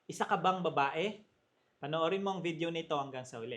Isa ka bang babae? Panoorin mo ang video nito hanggang sa uli.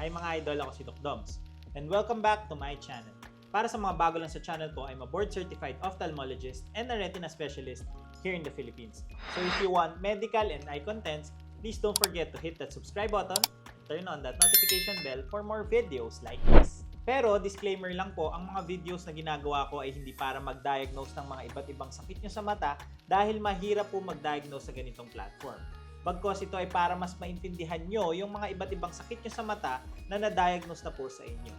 Hi mga idol, ako si Doc Doms. And welcome back to my channel. Para sa mga bago lang sa channel ko, I'm a board-certified ophthalmologist and a retina specialist here in the Philippines. So if you want medical and eye contents, please don't forget to hit that subscribe button, turn on that notification bell for more videos like this. Pero disclaimer lang po, ang mga videos na ginagawa ko ay hindi para mag-diagnose ng mga iba't ibang sakit nyo sa mata dahil mahirap po mag-diagnose sa ganitong platform. Bagkos ito ay para mas maintindihan nyo yung mga iba't ibang sakit nyo sa mata na na-diagnose na po sa inyo.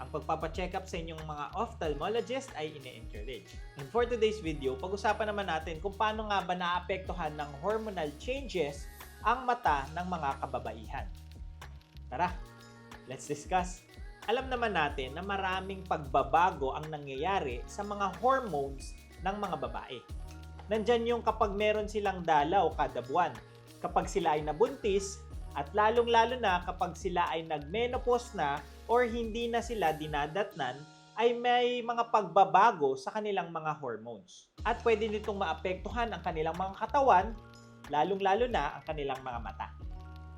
Ang pagpapacheck up sa inyong mga ophthalmologist ay ine-encourage. And for today's video, pag-usapan naman natin kung paano nga ba naapektuhan ng hormonal changes ang mata ng mga kababaihan. Tara, let's discuss. Alam naman natin na maraming pagbabago ang nangyayari sa mga hormones ng mga babae. Nandyan yung kapag meron silang dalaw kada buwan, kapag sila ay nabuntis, at lalong-lalo na kapag sila ay nagmenopause na or hindi na sila dinadatnan, ay may mga pagbabago sa kanilang mga hormones. At pwede nitong maapektuhan ang kanilang mga katawan, lalong-lalo na ang kanilang mga mata.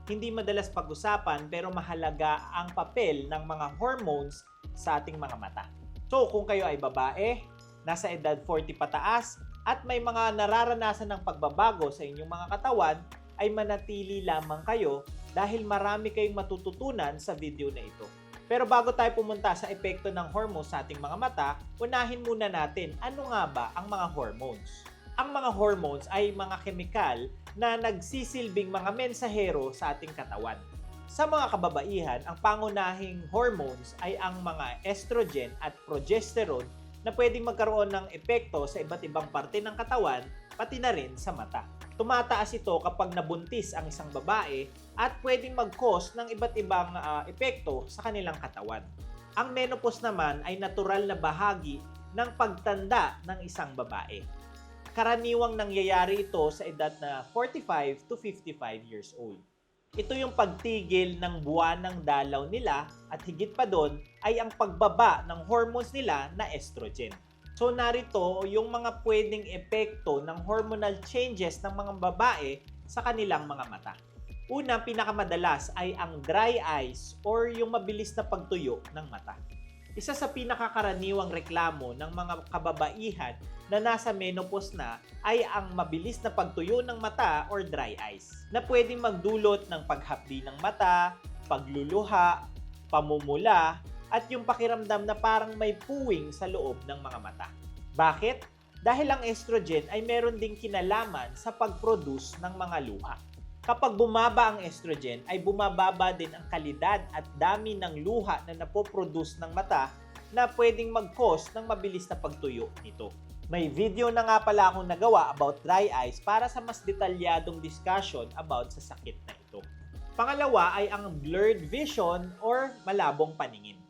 Hindi madalas pag-usapan pero mahalaga ang papel ng mga hormones sa ating mga mata. So kung kayo ay babae, nasa edad 40 pataas, at may mga nararanasan ng pagbabago sa inyong mga katawan, ay manatili lamang kayo dahil marami kayong matututunan sa video na ito. Pero bago tayo pumunta sa epekto ng hormones sa ating mga mata, unahin muna natin ano nga ba ang mga hormones. Ang mga hormones ay mga kemikal na nagsisilbing mga mensahero sa ating katawan. Sa mga kababaihan, ang pangunahing hormones ay ang mga estrogen at progesterone na pwedeng magkaroon ng epekto sa iba't ibang parte ng katawan, pati na rin sa mata. Tumataas ito kapag nabuntis ang isang babae at pwedeng mag-cause ng iba't ibang epekto sa kanilang katawan. Ang menopause naman ay natural na bahagi ng pagtanda ng isang babae. Karaniwang nangyayari ito sa edad na 45 to 55 years old. Ito yung pagtigil ng buwan ng dalaw nila at higit pa doon ay ang pagbaba ng hormones nila na estrogen. So narito yung mga pwedeng epekto ng hormonal changes ng mga babae sa kanilang mga mata. Una, pinakamadalas ay ang dry eyes or yung mabilis na pagtuyo ng mata. Isa sa pinakakaraniwang reklamo ng mga kababaihan na nasa menopause na ay ang mabilis na pagtuyo ng mata or dry eyes na pwedeng magdulot ng paghapdi ng mata, pagluluha, pamumula, at yung pakiramdam na parang may puwing sa loob ng mga mata. Bakit? Dahil ang estrogen ay meron ding kinalaman sa pag-produce ng mga luha. Kapag bumaba ang estrogen, ay bumababa din ang kalidad at dami ng luha na napoproduce ng mata na pwedeng mag-cause ng mabilis na pagtuyo nito. May video na nga pala akong nagawa about dry eyes para sa mas detalyadong discussion about sa sakit na ito. Pangalawa ay ang blurred vision or malabong paningin.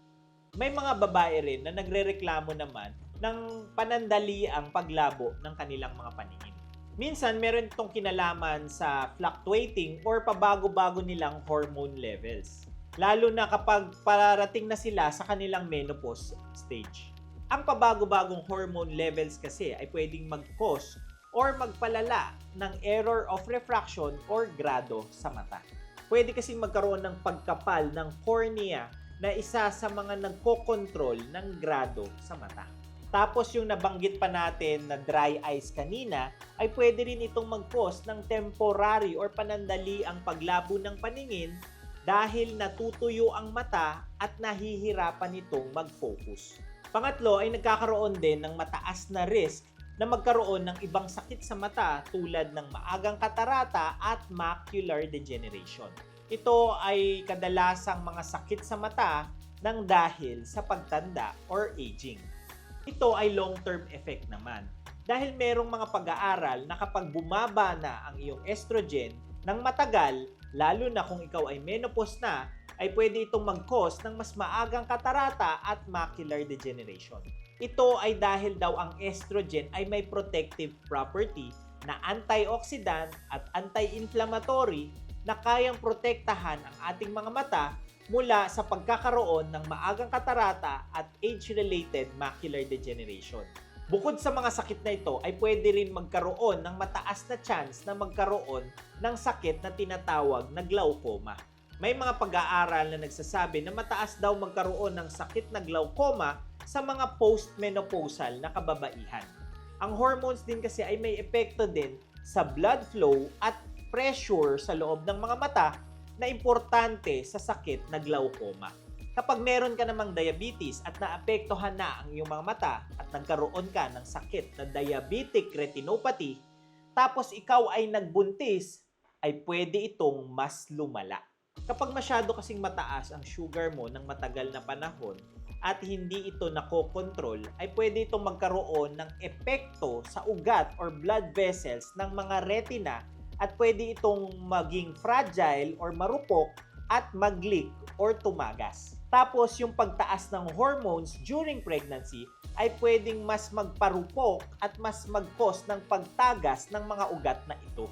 May mga babae rin na nagrereklamo naman ng panandaliang paglabo ng kanilang mga paningin. Minsan, meron itong kinalaman sa fluctuating or pabago-bago nilang hormone levels. Lalo na kapag parating na sila sa kanilang menopause stage. Ang pabago-bagong hormone levels kasi ay pwedeng mag-cause or magpalala ng error of refraction or grado sa mata. Pwede kasing magkaroon ng pagkapal ng cornea na isa sa mga nagkokontrol ng grado sa mata. Tapos yung nabanggit pa natin na dry eyes kanina, ay pwede rin itong mag-cause ng temporary or panandali ang paglabo ng paningin dahil natutuyo ang mata at nahihirapan itong mag-focus. Pangatlo ay nagkakaroon din ng mataas na risk na magkaroon ng ibang sakit sa mata tulad ng maagang katarata at macular degeneration. Ito ay kadalasang mga sakit sa mata ng dahil sa pagtanda or aging. Ito ay long-term effect naman dahil merong mga pag-aaral na kapag bumaba na ang iyong estrogen ng matagal, lalo na kung ikaw ay menopause na, ay pwede itong mag-cause ng mas maagang katarata at macular degeneration. Ito ay dahil daw ang estrogen ay may protective property na antioxidant at anti-inflammatory na kayang protektahan ang ating mga mata mula sa pagkakaroon ng maagang katarata at age-related macular degeneration. Bukod sa mga sakit na ito, ay pwede rin magkaroon ng mataas na chance na magkaroon ng sakit na tinatawag na glaucoma. May mga pag-aaral na nagsasabi na mataas daw magkaroon ng sakit na glaucoma sa mga postmenopausal na kababaihan. Ang hormones din kasi ay may epekto din sa blood flow at pressure sa loob ng mga mata na importante sa sakit na glaucoma. Kapag meron ka namang diabetes at naapektuhan na ang iyong mga mata at nagkaroon ka ng sakit na diabetic retinopathy, tapos ikaw ay nagbuntis, ay pwede itong mas lumala. Kapag masyado kasing mataas ang sugar mo ng matagal na panahon at hindi ito nakokontrol, ay pwede itong magkaroon ng epekto sa ugat or blood vessels ng mga retina at pwede itong maging fragile or marupok at mag-leak or tumagas. Tapos yung pagtaas ng hormones during pregnancy ay pwedeng mas magparupok at mas mag-cause ng pagtagas ng mga ugat na ito.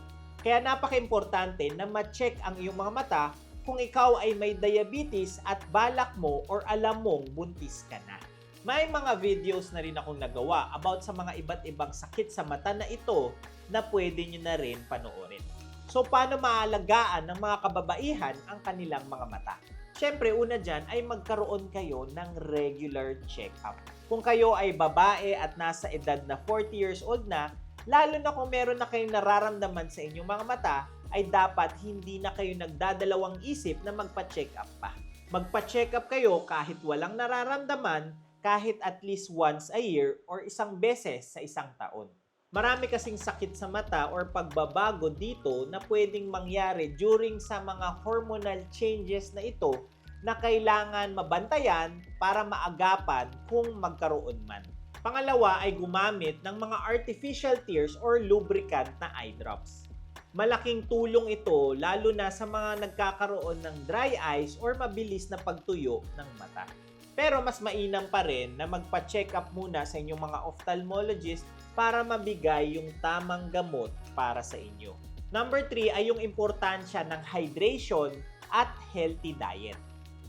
Kaya napaka-importante na ma-check ang iyong mga mata kung ikaw ay may diabetes at balak mo or alam mong buntis ka na. May mga videos na rin akong nagawa about sa mga iba't ibang sakit sa mata na ito na pwede nyo na rin panoorin. So, paano maalagaan ng mga kababaihan ang kanilang mga mata? Siyempre, una dyan ay magkaroon kayo ng regular check-up. Kung kayo ay babae at nasa edad na 40 years old na, lalo na kung meron na kayong nararamdaman sa inyong mga mata, ay dapat hindi na kayo nagdadalawang isip na magpa-check up pa. Magpa-check up kayo kahit walang nararamdaman, kahit at least once a year or isang beses sa isang taon. Marami kasing sakit sa mata or pagbabago dito na pwedeng mangyari during sa mga hormonal changes na ito na kailangan mabantayan para maagapan kung magkaroon man. Pangalawa ay gumamit ng mga artificial tears or lubricant na eye drops. Malaking tulong ito lalo na sa mga nagkakaroon ng dry eyes or mabilis na pagtuyo ng mata. Pero mas mainam pa rin na magpa-check up muna sa inyong mga ophthalmologist para mabigay yung tamang gamot para sa inyo. Number 3 ay yung importansya ng hydration at healthy diet.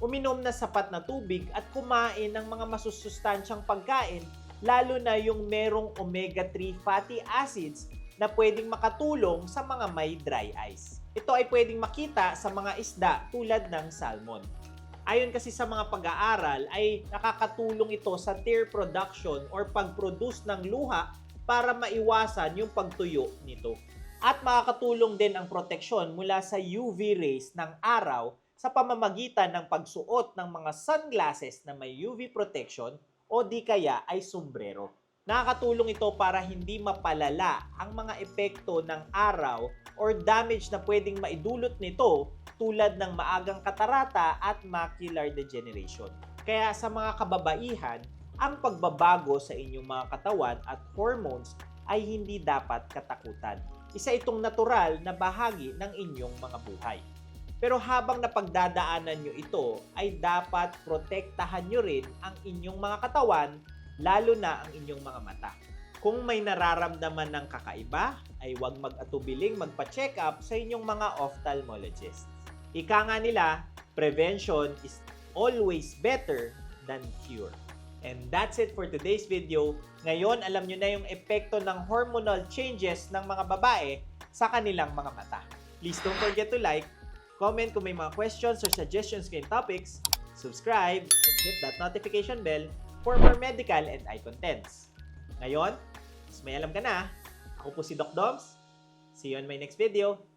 Uminom na sapat na tubig at kumain ng mga masusustansyang pagkain, lalo na yung merong omega-3 fatty acids na pwedeng makatulong sa mga may dry eyes. Ito ay pwedeng makita sa mga isda tulad ng salmon. Ayon kasi sa mga pag-aaral ay nakakatulong ito sa tear production or pag-produce ng luha para maiwasan yung pagtuyo nito. At makakatulong din ang proteksyon mula sa UV rays ng araw sa pamamagitan ng pagsuot ng mga sunglasses na may UV protection o di kaya ay sombrero. Nakakatulong ito para hindi mapalala ang mga epekto ng araw or damage na pwedeng maidulot nito tulad ng maagang katarata at macular degeneration. Kaya sa mga kababaihan, ang pagbabago sa inyong mga katawan at hormones ay hindi dapat katakutan. Isa itong natural na bahagi ng inyong mga buhay. Pero habang napagdadaanan nyo ito, ay dapat protektahan nyo rin ang inyong mga katawan, lalo na ang inyong mga mata. Kung may nararamdaman ng kakaiba, ay huwag mag-atubiling magpa-check up sa inyong mga ophthalmologist. Ika nga nila, prevention is always better than cure. And that's it for today's video. Ngayon, alam nyo na yung epekto ng hormonal changes ng mga babae sa kanilang mga mata. Please don't forget to like, comment kung may mga questions or suggestions kayong topics, subscribe, and hit that notification bell for more medical and eye contents. Ngayon, mas may alam ka na. Ako po si Doc Doms. See you on my next video.